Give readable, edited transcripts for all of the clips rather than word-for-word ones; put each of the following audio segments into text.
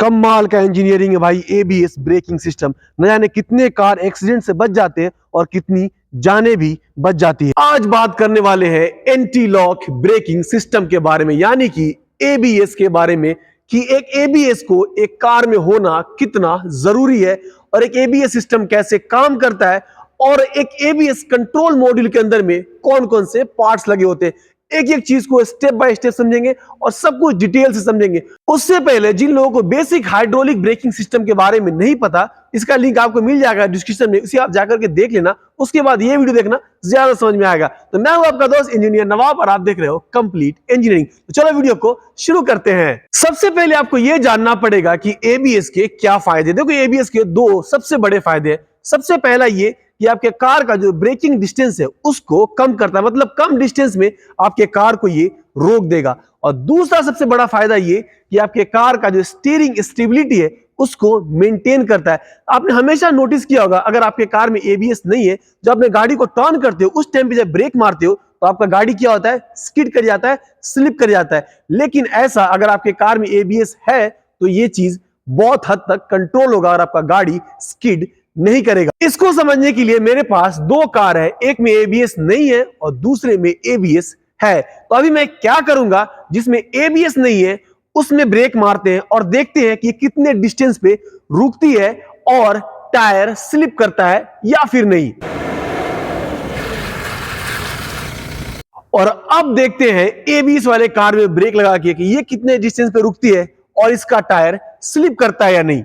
कमाल का इंजीनियरिंग है भाई एबीएस ब्रेकिंग सिस्टम। न जाने कितने कार एक्सीडेंट से बच जाते हैं और कितनी जानें भी बच जाती है। आज बात करने वाले हैं एंटी लॉक ब्रेकिंग सिस्टम के बारे में, यानी कि एबीएस के बारे में, कि एक एबीएस को एक कार में होना कितना जरूरी है और एक एबीएस सिस्टम कैसे काम करता है और एक एबीएस कंट्रोल मॉड्यूल के अंदर में कौन कौन से पार्ट्स लगे होते हैं। एक एक चीज को स्टेप बाय स्टेप समझेंगे और सब कुछ डिटेल से समझेंगे। उससे पहले जिन लोगों को बेसिक हाइड्रोलिक ब्रेकिंग सिस्टम के बारे में नहीं पता, इसका लिंक आपको मिल जाएगा डिस्क्रिप्शन में, उसे आप जाकर के देख लेना। उसके बाद ये वीडियो देखना, ज्यादा समझ में आएगा। तो मैं हूं आपका दोस्त इंजीनियर नवाब और आप देख रहे हो कंप्लीट इंजीनियरिंग। तो चलो वीडियो को शुरू करते हैं। सबसे पहले आपको यह जानना पड़ेगा कि एबीएस के क्या फायदे। देखो एबीएस के दो सबसे बड़े फायदे हैं। सबसे पहला ये कि आपके कार का जो ब्रेकिंग डिस्टेंस है उसको कम करता है, मतलब कम डिस्टेंस में आपके कार को ये रोक देगा। और दूसरा सबसे बड़ा फायदा ये कि आपके कार का जो स्टीयरिंग स्टेबिलिटी है उसको मेंटेन करता है। आपने हमेशा नोटिस किया होगा, अगर आपके कार में एबीएस नहीं है, जब अपने गाड़ी को टर्न करते हो उस टाइम पे जब ब्रेक मारते हो तो आपका गाड़ी क्या होता है, स्किड कर जाता है, स्लिप कर जाता है। लेकिन ऐसा अगर आपके कार में एबीएस है तो ये चीज बहुत हद तक कंट्रोल होगा और आपका गाड़ी स्किड नहीं करेगा। इसको समझने के लिए मेरे पास दो कार है, एक में एबीएस नहीं है और दूसरे में एबीएस है। तो अभी मैं क्या करूंगा, जिसमें एबीएस नहीं है उसमें ब्रेक मारते हैं और देखते हैं कि कितने डिस्टेंस पे रुकती है और टायर स्लिप करता है या फिर नहीं। और अब देखते हैं एबीएस वाले कार में ब्रेक लगा के कि ये कितने डिस्टेंस पे रुकती है और इसका टायर स्लिप करता है या नहीं।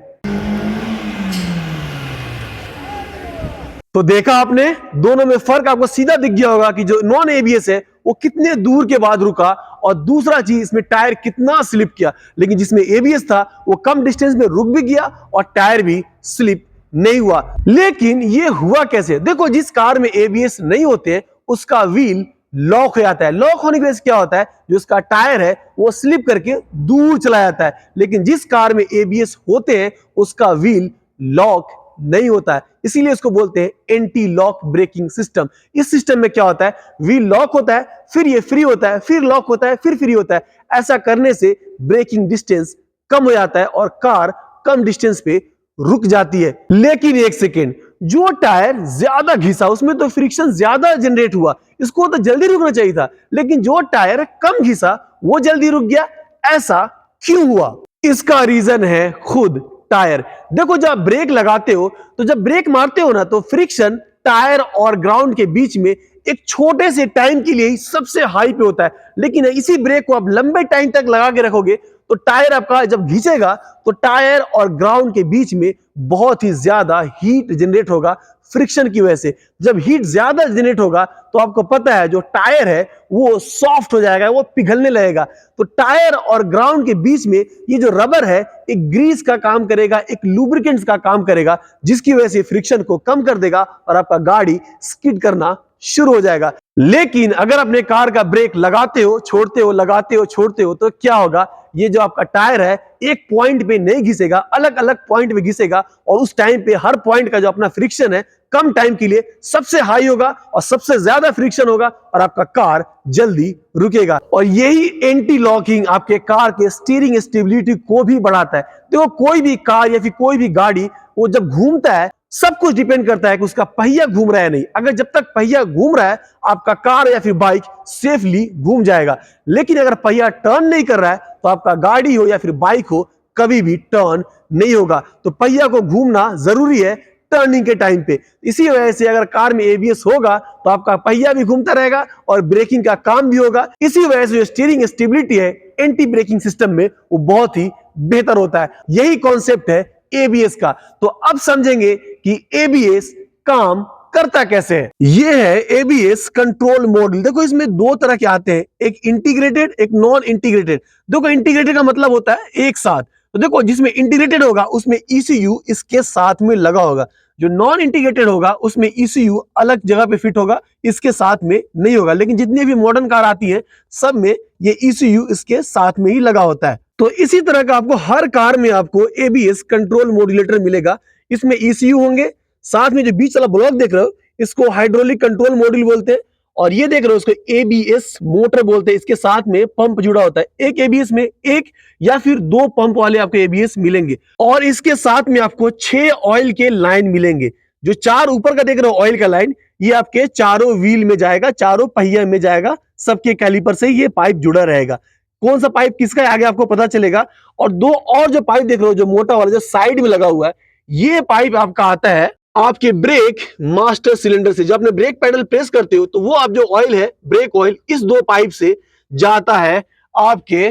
तो देखा आपने, दोनों में फर्क आपको सीधा दिख गया होगा कि जो नॉन एबीएस है वो कितने दूर के बाद रुका और दूसरा चीज इसमें टायर कितना स्लिप किया। लेकिन जिसमें एबीएस था वो कम डिस्टेंस में रुक भी गया और टायर भी स्लिप नहीं हुआ। लेकिन ये हुआ कैसे? देखो, जिस कार में एबीएस नहीं होते उसका व्हील लॉक हो जाता है। लॉक होने की वजह से क्या होता है, जो उसका टायर है वो स्लिप करके दूर चला जाता है। लेकिन जिस कार में एबीएस होते हैं उसका व्हील लॉक नहीं होता है, इसीलिए इसको बोलते हैं एंटी लॉक ब्रेकिंग सिस्टम। इस सिस्टम में क्या होता है, व्हील लॉक होता है, फिर ये फ्री होता है, फिर लॉक होता है, फिर फ्री होता है। ऐसा करने से ब्रेकिंग डिस्टेंस कम हो जाता है और कार कम डिस्टेंस पे रुक जाती है। लेकिन एक सेकेंड, जो टायर ज्यादा घिसा उसमें तो फ्रिक्शन ज्यादा जनरेट हुआ, इसको तो जल्दी रुकना चाहिए था। लेकिन जो टायर कम घिसा वो जल्दी रुक गया। ऐसा क्यों हुआ? इसका रीजन है खुद टायर। देखो, जब ब्रेक लगाते हो तो जब ब्रेक मारते हो ना तो फ्रिक्शन टायर और ग्राउंड के बीच में एक छोटे से टाइम के लिए ही सबसे हाई पे होता है। लेकिन इसी ब्रेक को आप लंबे टाइम तक लगा के रखोगे तो टायर आपका जब घिंचेगा तो टायर और ग्राउंड के बीच में बहुत ही ज्यादा हीट जनरेट होगा फ्रिक्शन की वजह से। जब हीट ज्यादा जनरेट होगा तो आपको पता है जो टायर है वो सॉफ्ट हो जाएगा, वो पिघलने लगेगा। तो टायर और ग्राउंड के बीच में ये जो रबर है एक ग्रीस का काम करेगा, एक लुब्रिकेंट्स का काम करेगा, जिसकी वजह से फ्रिक्शन को कम कर देगा और आपका गाड़ी स्किड करना शुरू हो जाएगा। लेकिन अगर अपने कार का ब्रेक लगाते हो छोड़ते हो, लगाते हो छोड़ते हो, तो क्या होगा, ये जो आपका टायर है एक पॉइंट पे नहीं घिसेगा, अलग अलग पॉइंट पे घिसेगा और उस टाइम पे हर पॉइंट का जो अपना फ्रिक्शन है कम टाइम के लिए सबसे हाई होगा और सबसे ज्यादा फ्रिक्शन होगा और आपका कार जल्दी रुकेगा। और यही एंटी लॉकिंग आपके कार के स्टीयरिंग स्टेबिलिटी को भी बढ़ाता है। देखो, कोई भी कार या फिर कोई भी गाड़ी वो जब घूमता है सब कुछ डिपेंड करता है कि उसका पहिया घूम रहा है नहीं। अगर जब तक पहिया घूम रहा है आपका कार या फिर बाइक सेफली घूम जाएगा। लेकिन अगर पहिया टर्न नहीं कर रहा है तो आपका गाड़ी हो या फिर बाइक हो कभी भी टर्न नहीं होगा। तो पहिया को घूमना जरूरी है टर्निंग के टाइम पे। इसी वजह से अगर कार में एबीएस होगा तो आपका पहिया भी घूमता रहेगा और ब्रेकिंग का काम भी होगा। इसी वजह से जो स्टीयरिंग स्टेबिलिटी है एंटी ब्रेकिंग सिस्टम में वो बहुत ही बेहतर होता है। यही कॉन्सेप्ट है एबीएस का। तो अब समझेंगे कि एबीएस काम करता कैसे है। ये है एबीएस कंट्रोल मॉड्यूल। देखो, इसमें दो तरह के आते हैं, एक इंटीग्रेटेड एक नॉन इंटीग्रेटेड। देखो, इंटीग्रेटेड का मतलब होता है एक साथ। तो देखो, जिसमें इंटीग्रेटेड होगा उसमें ईसीयू इसके साथ में लगा होगा। जो नॉन इंटीग्रेटेड होगा उसमें ईसीयू अलग जगह पे फिट होगा, इसके साथ में नहीं होगा। लेकिन जितनी भी मॉडर्न कार आती है सब में ये ईसीयू इसके साथ में ही लगा होता है। तो इसी तरह का आपको हर कार में आपको एबीएस कंट्रोल मॉड्यूलेटर मिलेगा। इसमें ईसीयू होंगे, साथ में जो बीच वाला ब्लॉक देख रहे हो इसको हाइड्रोलिक कंट्रोल मॉड्यूल बोलते हैं, और ये देख रहे हो इसको एबीएस मोटर बोलते हैं। इसके साथ में पंप जुड़ा होता है। एक एबीएस में एक या फिर दो पंप वाले आपको एबीएस मिलेंगे और इसके साथ में आपको 6 ऑयल के लाइन मिलेंगे। जो 4 ऊपर का देख रहे हो ऑयल का लाइन, ये आपके चारों व्हील में जाएगा, चारों पहिया में जाएगा, सबके कैलिपर से ये पाइप जुड़ा रहेगा। कौन सा पाइप किसका है आगे आपको पता चलेगा। और दो और जो पाइप देख रहे हो जो मोटा वाला जो साइड में लगा हुआ है, ये पाइप आपका आता है आपके ब्रेक मास्टर सिलेंडर से। जब अपने ब्रेक पैडल प्रेस करते हो तो वो आप जो ऑयल है ब्रेक ऑयल इस दो पाइप से जाता है आपके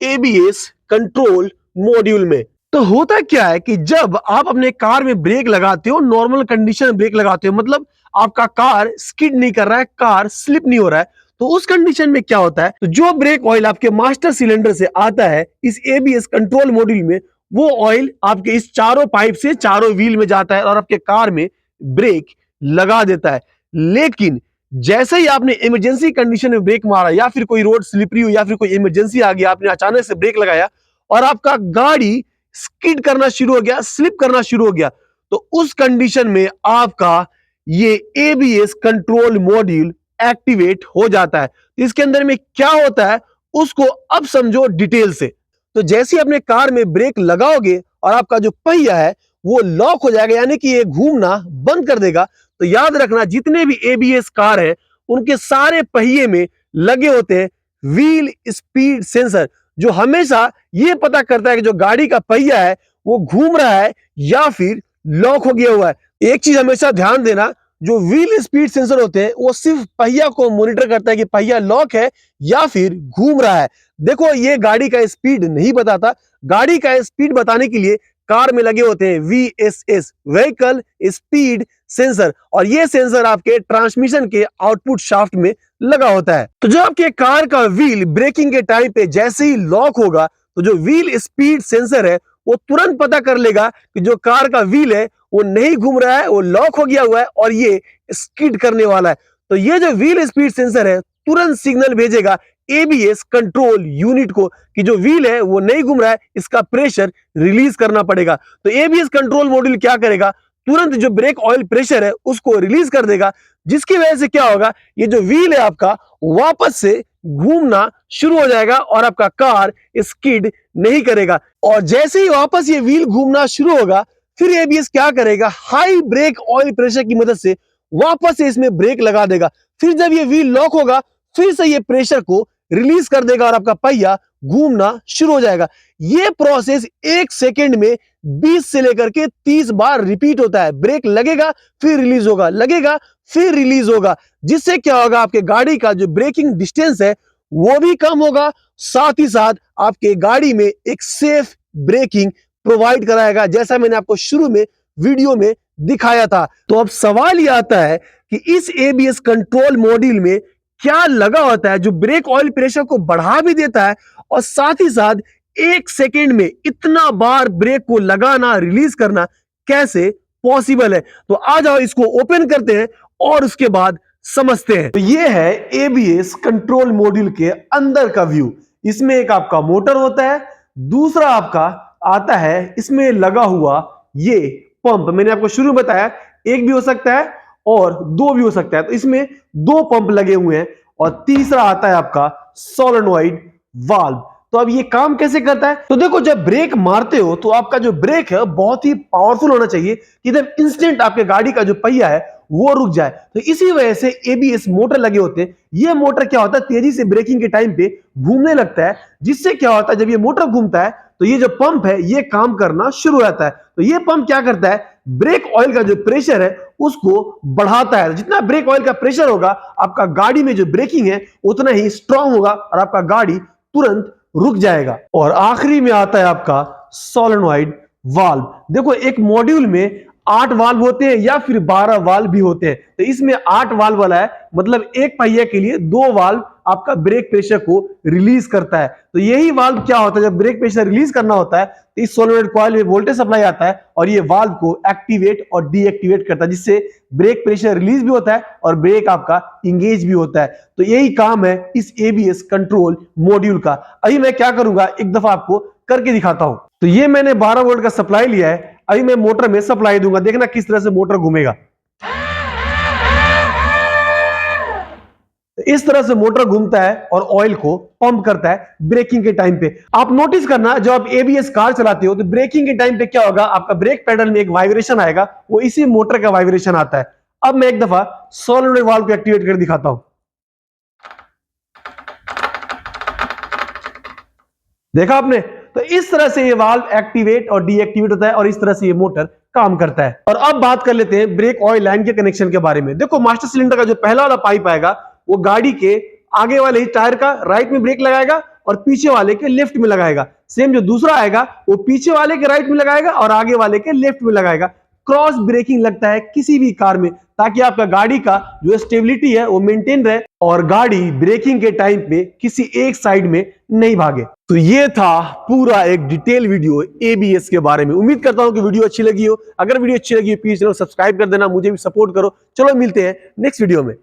एबीएस कंट्रोल मॉड्यूल में। तो होता क्या है कि जब आप अपने कार में ब्रेक लगाते हो, नॉर्मल कंडीशन में ब्रेक लगाते हो, मतलब आपका कार स्किड नहीं कर रहा है, कार स्लिप नहीं हो रहा है, तो उस कंडीशन में क्या होता है, तो जो ब्रेक ऑयल आपके मास्टर सिलेंडर से आता है इस एबीएस कंट्रोल मॉड्यूल में, वो ऑयल आपके इस चारों पाइप से चारों व्हील में जाता है और आपके कार में ब्रेक लगा देता है। लेकिन जैसे ही आपने इमरजेंसी कंडीशन में ब्रेक मारा या फिर कोई रोड स्लिपरी हो या फिर कोई इमरजेंसी आ गया, आपने अचानक से ब्रेक लगाया और आपका गाड़ी स्किड करना शुरू हो गया, स्लिप करना शुरू हो गया, तो उस कंडीशन में आपका ये एबीएस कंट्रोल मॉड्यूल एक्टिवेट हो जाता है। इसके अंदर में क्या होता है उसको अब समझो डिटेल से। तो जैसे ही अपने कार में ब्रेक लगाओगे और आपका जो पहिया है वो लॉक हो जाएगा, यानी कि ये घूमना बंद कर देगा। तो याद रखना जितने भी एबीएस कार है उनके सारे पहिए में लगे होते हैं व्हील स्पीड सेंसर, जो हमेशा ये पता करता है कि जो गाड़ी का पहिया है वो घूम रहा है या फिर लॉक हो गया हुआ है। एक चीज हमेशा ध्यान देना, जो व्हील स्पीड सेंसर होते हैं वो सिर्फ पहिया को मॉनिटर करता है कि पहिया लॉक है या फिर घूम रहा है। देखो ये गाड़ी का स्पीड नहीं बताता, गाड़ी का स्पीड बताने के लिए कार में लगे होते हैं वीएसएस, व्हीकल स्पीड सेंसर, और ये सेंसर आपके ट्रांसमिशन के आउटपुट शाफ्ट में लगा होता है। तो जब आपके कार का व्हील ब्रेकिंग के टाइम पे जैसे ही लॉक होगा तो जो व्हील स्पीड सेंसर है वो तुरंत पता कर लेगा कि जो कार का व्हील है वो नहीं घूम रहा है, वो लॉक हो गया हुआ है और ये स्किड करने वाला है। तो ये जो व्हील स्पीड सेंसर है तुरंत सिग्नल भेजेगा एबीएस कंट्रोल यूनिट को कि जो व्हील है वो नहीं घूम रहा है, इसका प्रेशर रिलीज करना पड़ेगा। तो एबीएस कंट्रोल मॉड्यूल क्या करेगा, तुरंत जो ब्रेक ऑयल प्रेशर है उसको रिलीज कर देगा, जिसकी वजह से क्या होगा, ये जो व्हील है आपका वापस से घूमना शुरू हो जाएगा और आपका कार स्किड नहीं करेगा। और जैसे ही वापस ये व्हील घूमना शुरू होगा फिर एबीएस क्या करेगा, हाई ब्रेक ऑयल प्रेशर की मदद से वापस से इसमें ब्रेक लगा देगा। फिर जब ये व्हील लॉक होगा फिर से ये प्रेशर को रिलीज कर देगा और आपका पहिया घूमना शुरू हो जाएगा। ये प्रोसेस 1 सेकंड में 20 से लेकर के 30 बार रिपीट होता है। ब्रेक लगेगा फिर रिलीज होगा, लगेगा फिर रिलीज होगा, जिससे क्या होगा, आपके गाड़ी का जो ब्रेकिंग डिस्टेंस है वो भी कम होगा, साथ ही साथ आपके गाड़ी में एक सेफ ब्रेकिंग प्रोवाइड कराएगा, जैसा मैंने आपको शुरू में वीडियो में दिखाया था। तो अब सवाल यह आता है कि इस एबीएस कंट्रोल मॉड्यूल में क्या लगा होता है जो ब्रेक ऑयल प्रेशर को बढ़ा भी देता है और साथ ही साथ 1 सेकंड में इतना बार ब्रेक को लगाना रिलीज करना कैसे पॉसिबल है। तो आ जाओ इसको ओपन करते हैं और उसके बाद समझते हैं। तो ये है एबीएस कंट्रोल मॉड्यूल के अंदर का व्यू। इसमें एक आपका मोटर होता है, दूसरा आपका आता है इसमें लगा हुआ ये पंप। मैंने आपको शुरू में बताया एक भी हो सकता है और 2 भी हो सकता है, तो इसमें 2 पंप लगे हुए हैं और तीसरा आता है आपका सोलेनॉइड वाल्व। तो अब ये काम कैसे करता है, तो देखो जब ब्रेक मारते हो तो आपका जो ब्रेक है बहुत ही पावरफुल होना चाहिए कि जब इंस्टेंट आपके गाड़ी का जो पहिया है वो रुक जाए। तो इसी वजह से एबीएस मोटर लगे होते हैं। ये मोटर क्या होता है, तेजी से ब्रेकिंग के टाइम पे घूमने लगता है, जिससे क्या होता है जब ये मोटर घूमता है तो ये जो पंप है ये काम करना शुरू हो जाता है। तो ये पंप क्या करता है, ब्रेक ऑयल का जो प्रेशर है उसको बढ़ाता है। जितना ब्रेक ऑयल का प्रेशर होगा आपका गाड़ी में जो ब्रेकिंग है उतना ही स्ट्रांग होगा और आपका गाड़ी तुरंत रुक जाएगा। और आखिरी में आता है आपका सोलेनॉइड वाल्व। देखो एक मॉड्यूल में 8 वाल्व होते हैं या फिर 12 वाल्व भी होते हैं, तो इसमें 8 वाल्व वाला है, मतलब एक पहिए के लिए 2 वाल्व आपका ब्रेक प्रेशर को रिलीज करता है। तो यही वाल्व क्या होता है, जब ब्रेक प्रेशर रिलीज करना होता है तो इस सोलेनॉइड कॉइल में वोल्टेज सप्लाई आता है और ये वाल्व को एक्टिवेट और डीएक्टिवेट करता है, जिससे ब्रेक प्रेशर रिलीज भी होता है और ब्रेक आपका इंगेज भी होता है। तो यही काम है इस एबीएस कंट्रोल मॉड्यूल का। अभी मैं क्या करूंगा, एक दफा आपको करके दिखाता हूं। तो ये मैंने 12 वोल्ट का सप्लाई लिया है, अभी मैं मोटर में सप्लाई दूंगा, देखना किस तरह से मोटर घूमेगा। इस तरह से मोटर घूमता है और ऑयल को पंप करता है ब्रेकिंग के टाइम पे। आप नोटिस करना, जब आप एबीएस कार चलाते हो तो ब्रेकिंग के टाइम पे क्या होगा, आपका ब्रेक पैडल में एक वाइब्रेशन आएगा, वो इसी मोटर का वाइब्रेशन आता है। अब मैं एक दफा सोलेनोइड वाल्व को एक्टिवेट कर दिखाता हूं। देखा आपने? तो इस तरह से ये वाल्व एक्टिवेट और डीएक्टिवेट होता है और इस तरह से ये मोटर काम करता है। और अब बात कर लेते हैं ब्रेक ऑयल लाइन के कनेक्शन के बारे में। देखो, मास्टर सिलेंडर का जो पहला वाला पाइप आएगा वो गाड़ी के आगे वाले ही टायर का राइट में ब्रेक लगाएगा और पीछे वाले के लेफ्ट में लगाएगा। सेम जो दूसरा आएगा वो पीछे वाले के राइट में लगाएगा और आगे वाले के लेफ्ट में लगाएगा। क्रॉस ब्रेकिंग लगता है किसी भी कार में, ताकि आपका गाड़ी का जो स्टेबिलिटी है वो मेंटेन रहे और गाड़ी ब्रेकिंग के टाइम पे किसी एक साइड में नहीं भागे। तो ये था पूरा एक डिटेल वीडियो एबीएस के बारे में। उम्मीद करता हूं कि वीडियो अच्छी लगी हो। अगर वीडियो अच्छी लगी हो प्लीज चैनल सब्सक्राइब कर देना, मुझे भी सपोर्ट करो। चलो मिलते हैं नेक्स्ट वीडियो में।